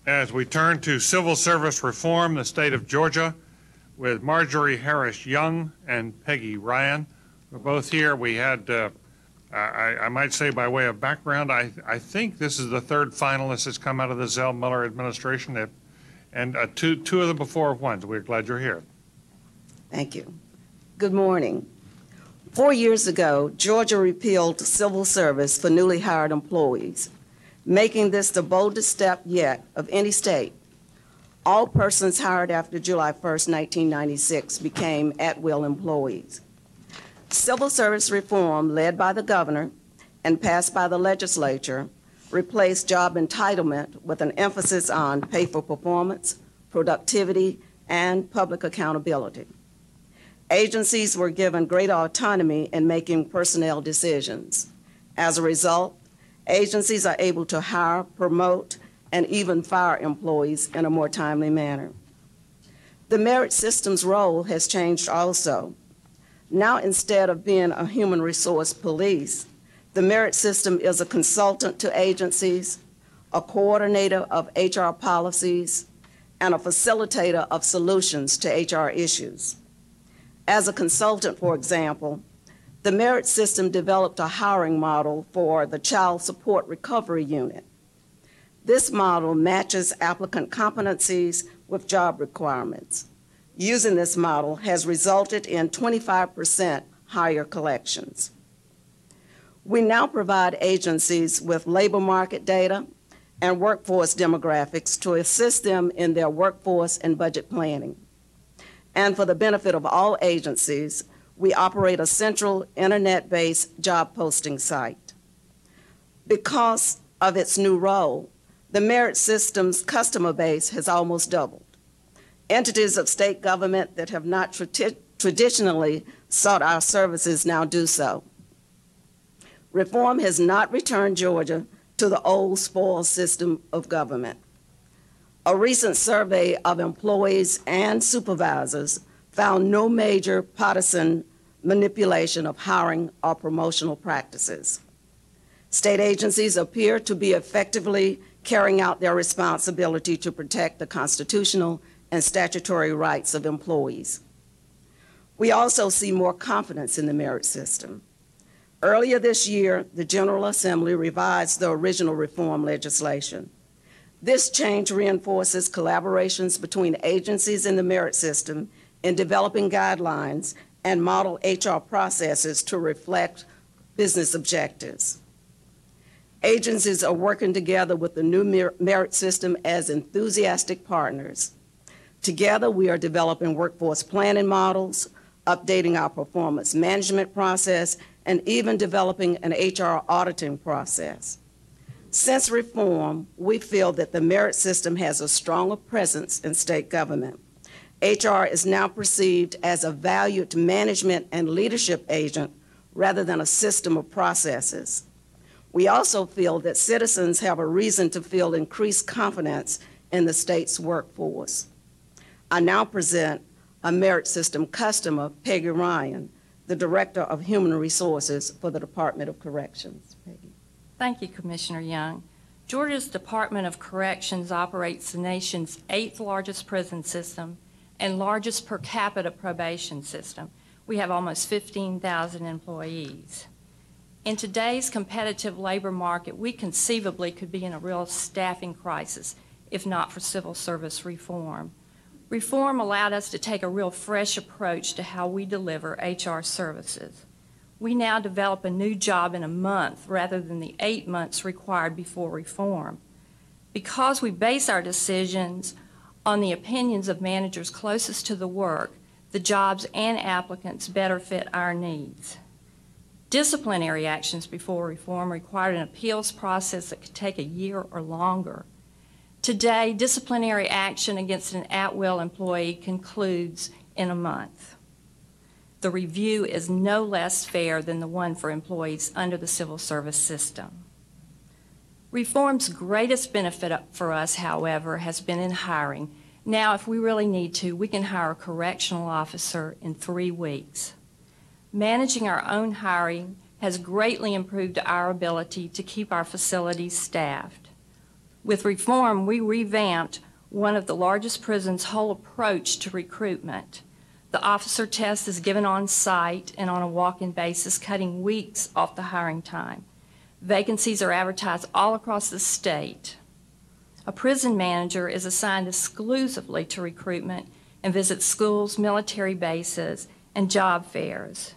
As we turn to civil service reform, the state of Georgia, with Marjorie Harris Young and Peggy Ryan. We're both here. We had, I might say by way of background, I think this is the third finalist that's come out of the Zell Miller administration, and two of the before ones. We're glad you're here. Thank you. Good morning. 4 years ago, Georgia repealed civil service for newly hired employees, making this the boldest step yet of any state. All persons hired after July 1st, 1996 became at-will employees. Civil service reform led by the governor and passed by the legislature replaced job entitlement with an emphasis on pay for performance, productivity, and public accountability. Agencies were given greater autonomy in making personnel decisions. As a result, agencies are able to hire, promote, and even fire employees in a more timely manner. The merit system's role has changed also. Now, instead of being a human resource police, the merit system is a consultant to agencies, a coordinator of HR policies, and a facilitator of solutions to HR issues. As a consultant, for example, the merit system developed a hiring model for the Child Support Recovery Unit. This model matches applicant competencies with job requirements. Using this model has resulted in 25% higher collections. We now provide agencies with labor market data and workforce demographics to assist them in their workforce and budget planning. And for the benefit of all agencies, we operate a central internet-based job posting site. Because of its new role, the merit system's customer base has almost doubled. Entities of state government that have not traditionally sought our services now do so. Reform has not returned Georgia to the old spoiled system of government. A recent survey of employees and supervisors found no major partisan manipulation of hiring or promotional practices. State agencies appear to be effectively carrying out their responsibility to protect the constitutional and statutory rights of employees. We also see more confidence in the merit system. Earlier this year, the General Assembly revised the original reform legislation. This change reinforces collaborations between agencies in the merit system in developing guidelines and model HR processes to reflect business objectives. Agencies are working together with the new merit system as enthusiastic partners. Together, we are developing workforce planning models, updating our performance management process, and even developing an HR auditing process. Since reform, we feel that the merit system has a stronger presence in state government. HR is now perceived as a valued management and leadership agent rather than a system of processes. We also feel that citizens have a reason to feel increased confidence in the state's workforce. I now present a merit system customer, Peggy Ryan, the Director of Human Resources for the Department of Corrections. Peggy. Thank you, Commissioner Young. Georgia's Department of Corrections operates the nation's 8th largest prison system and largest per capita probation system. We have almost 15,000 employees. In today's competitive labor market, we conceivably could be in a real staffing crisis if not for civil service reform. Reform allowed us to take a real fresh approach to how we deliver HR services. We now develop a new job in a month rather than the 8 months required before reform. Because we base our decisions on the opinions of managers closest to the work, the jobs and applicants better fit our needs. Disciplinary actions before reform required an appeals process that could take a year or longer. Today, disciplinary action against an at-will employee concludes in a month. The review is no less fair than the one for employees under the civil service system. Reform's greatest benefit for us, however, has been in hiring. Now, if we really need to, we can hire a correctional officer in 3 weeks. Managing our own hiring has greatly improved our ability to keep our facilities staffed. With reform, we revamped one of the largest prisons' whole approach to recruitment. The officer test is given on site and on a walk-in basis, cutting weeks off the hiring time. Vacancies are advertised all across the state. A prison manager is assigned exclusively to recruitment and visits schools, military bases, and job fairs.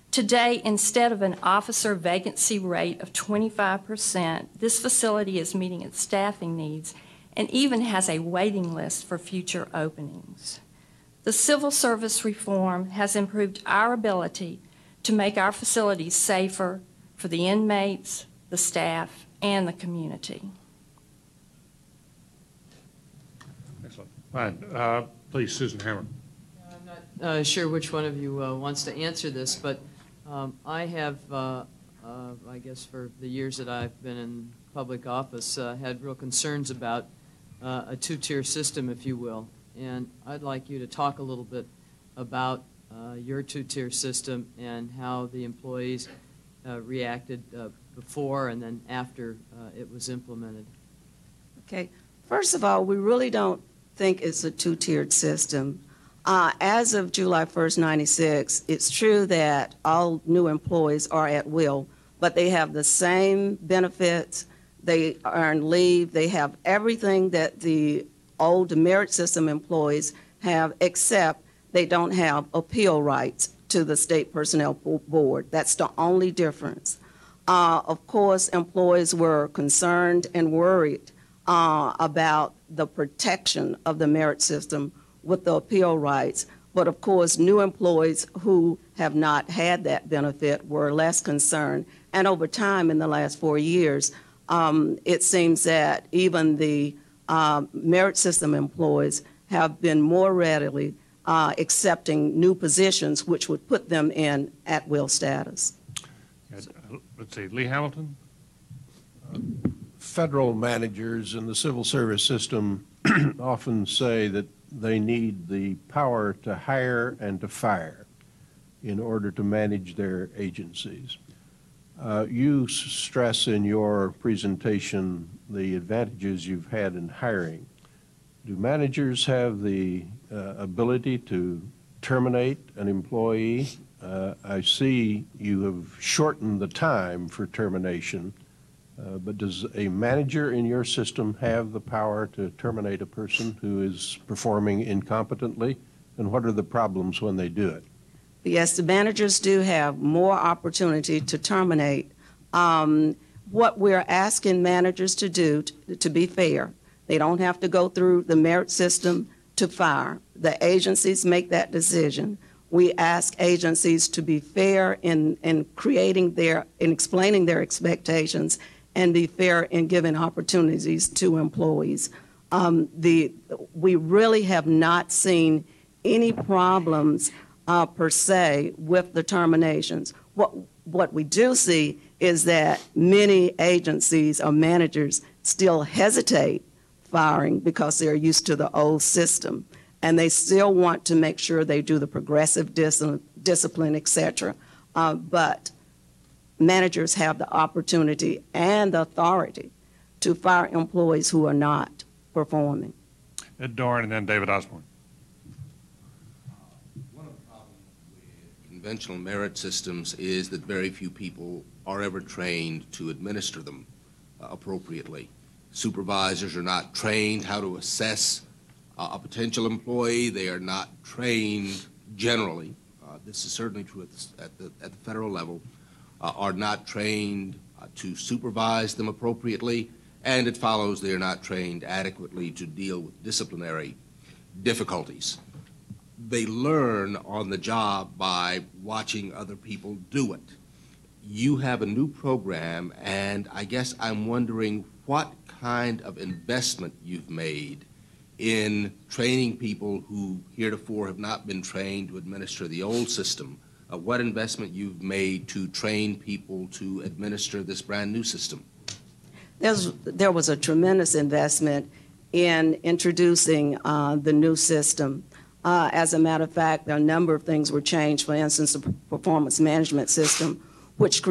Today, instead of an officer vacancy rate of 25%, this facility is meeting its staffing needs and even has a waiting list for future openings. The civil service reform has improved our ability to make our facilities safer for the inmates, the staff, and the community. Excellent. Fine. Please, Susan Hammer. I'm not sure which one of you wants to answer this, but I have, I guess for the years that I've been in public office, had real concerns about a two-tier system, if you will. And I'd like you to talk a little bit about your two-tier system and how the employees reacted before and then after it was implemented. Okay. First of all, we really don't think it's a two-tiered system. As of July 1st, 96, it's true that all new employees are at will, but they have the same benefits, they earn leave, they have everything that the old merit system employees have, except they don't have appeal rights to the State Personnel Board. That's the only difference. Of course, employees were concerned and worried about the protection of the merit system with the appeal rights. But of course, new employees who have not had that benefit were less concerned. And over time, in the last 4 years, it seems that even the merit system employees have been more readily accepting new positions, which would put them in at-will status. Let's see, Lee Hamilton. Federal managers in the civil service system often say that they need the power to hire and to fire in order to manage their agencies. You stress in your presentation the advantages you've had in hiring. Do managers have the ability to terminate an employee? I see you have shortened the time for termination, but does a manager in your system have the power to terminate a person who is performing incompetently? And what are the problems when they do it? Yes, the managers do have more opportunity to terminate. What we're asking managers to do, to be fair, they don't have to go through the merit system to fire. The agencies make that decision. We ask agencies to be fair in explaining their expectations and be fair in giving opportunities to employees. We really have not seen any problems per se with the terminations. What we do see is that many agencies or managers still hesitate firing because they're used to the old system, and they still want to make sure they do the progressive discipline, et cetera. But managers have the opportunity and the authority to fire employees who are not performing. Ed Doran and then David Osborne. One of the problems with conventional merit systems is that very few people are ever trained to administer them appropriately. Supervisors are not trained how to assess a potential employee. They are not trained generally. This is certainly true at the federal level. Are not trained to supervise them appropriately, and it follows they are not trained adequately to deal with disciplinary difficulties. They learn on the job by watching other people do it. You have a new program, and I guess I'm wondering what kind of investment you've made in training people who heretofore have not been trained to administer the old system. What investment you've made to train people to administer this brand new system? There was a tremendous investment in introducing the new system. As a matter of fact, a number of things were changed. For instance, the performance management system, which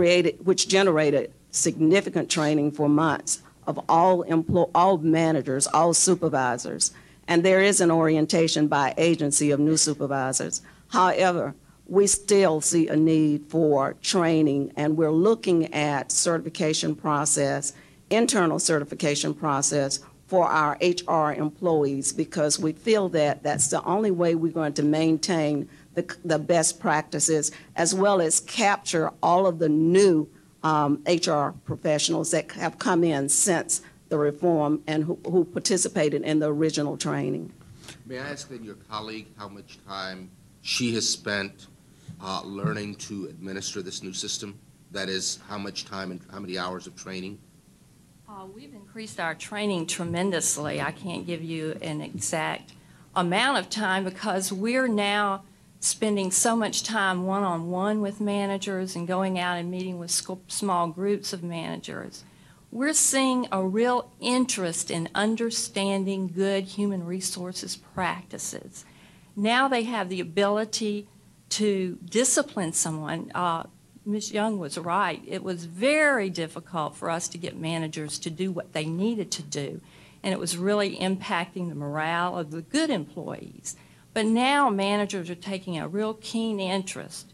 generated significant training for months of all managers, all supervisors, and there is an orientation by agency of new supervisors. However, we still see a need for training, and we're looking at certification process, internal certification process for our HR employees, because we feel that that's the only way we're going to maintain the best practices, as well as capture all of the new HR professionals that have come in since the reform and who participated in the original training. May I ask then your colleague how much time she has spent learning to administer this new system? That is, how much time and how many hours of training? We've increased our training tremendously. I can't give you an exact amount of time because we're now spending so much time one-on-one with managers and going out and meeting with small groups of managers. We're seeing a real interest in understanding good human resources practices. Now they have the ability to discipline someone. Ms. Young was right. It was very difficult for us to get managers to do what they needed to do, and it was really impacting the morale of the good employees. But now managers are taking a real keen interest,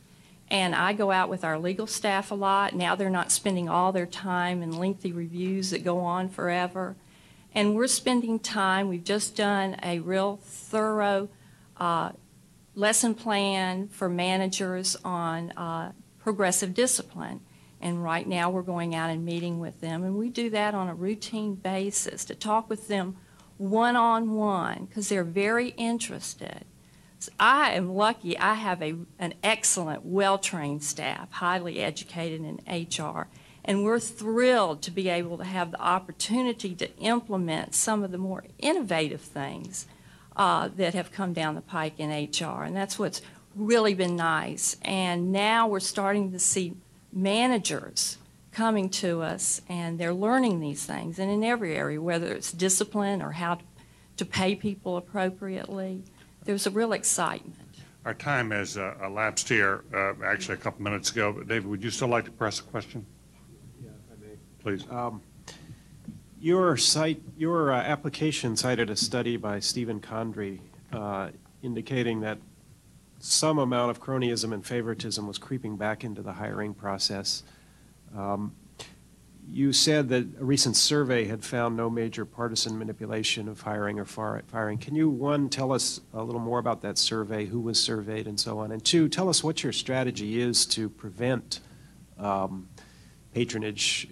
and I go out with our legal staff a lot. Now they're not spending all their time in lengthy reviews that go on forever, and we're spending time. We've just done a real thorough lesson plan for managers on progressive discipline. And right now we're going out and meeting with them, and we do that on a routine basis to talk with them one-on-one because they're very interested. So I am lucky. I have an excellent, well-trained staff, highly educated in HR, and we're thrilled to be able to have the opportunity to implement some of the more innovative things that have come down the pike in HR, and that's what's really been nice. And now we're starting to see managers coming to us, and they're learning these things, and in every area, whether it's discipline or how to pay people appropriately, there's a real excitement. Our time has elapsed here, actually a couple minutes ago, but David, would you still like to press a question? Yeah, if I may. Please. Your application cited a study by Stephen Condrey indicating that some amount of cronyism and favoritism was creeping back into the hiring process. You said that a recent survey had found no major partisan manipulation of hiring or firing. Can you, one, tell us a little more about that survey, who was surveyed and so on, and two, tell us what your strategy is to prevent patronage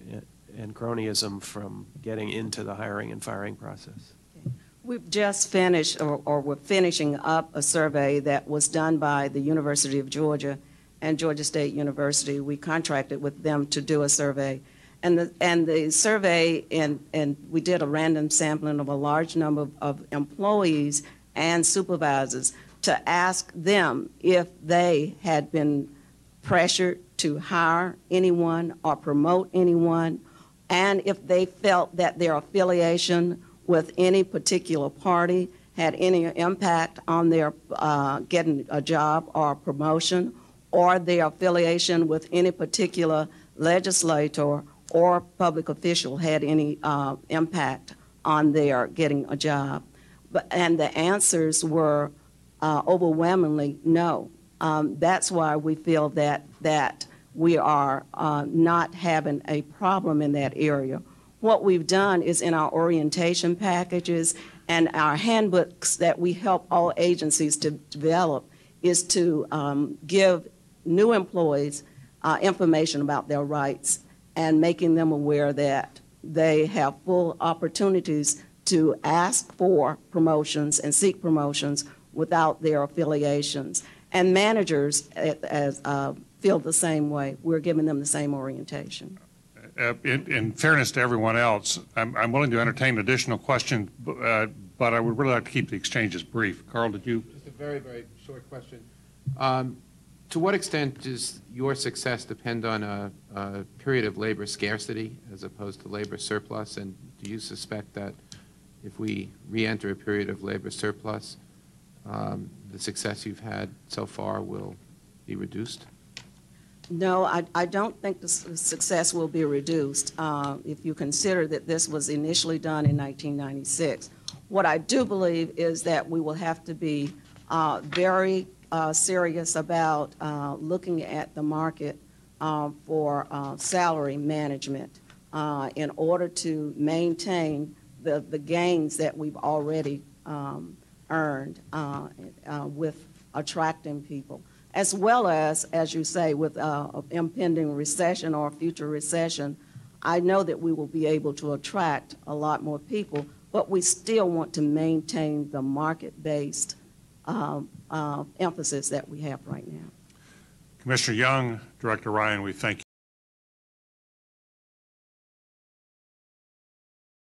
and cronyism from getting into the hiring and firing process? We've just finished, or we're finishing up a survey that was done by the University of Georgia and Georgia State University. We contracted with them to do a survey. And the survey, and we did a random sampling of a large number of employees and supervisors to ask them if they had been pressured to hire anyone or promote anyone, and if they felt that their affiliation with any particular party had any impact on their getting a job or a promotion, or their affiliation with any particular legislator or public official had any impact on their getting a job. And the answers were overwhelmingly no. That's why we feel that we are not having a problem in that area. What we've done is in our orientation packages and our handbooks that we help all agencies to develop is to give new employees information about their rights and making them aware that they have full opportunities to ask for promotions and seek promotions without their affiliations. And managers feel the same way. We're giving them the same orientation. In fairness to everyone else, I'm willing to entertain additional questions, but I would really like to keep the exchanges brief. Carl, did you? Just a very, very short question. To what extent does your success depend on a period of labor scarcity as opposed to labor surplus? And do you suspect that if we re-enter a period of labor surplus, the success you've had so far will be reduced? No, I don't think the success will be reduced if you consider that this was initially done in 1996. What I do believe is that we will have to be very serious about looking at the market for salary management in order to maintain the gains that we've already earned with attracting people, as well as you say, with impending recession or future recession. I know that we will be able to attract a lot more people, but we still want to maintain the market-based emphasis that we have right now. Commissioner Young, Director Ryan, we thank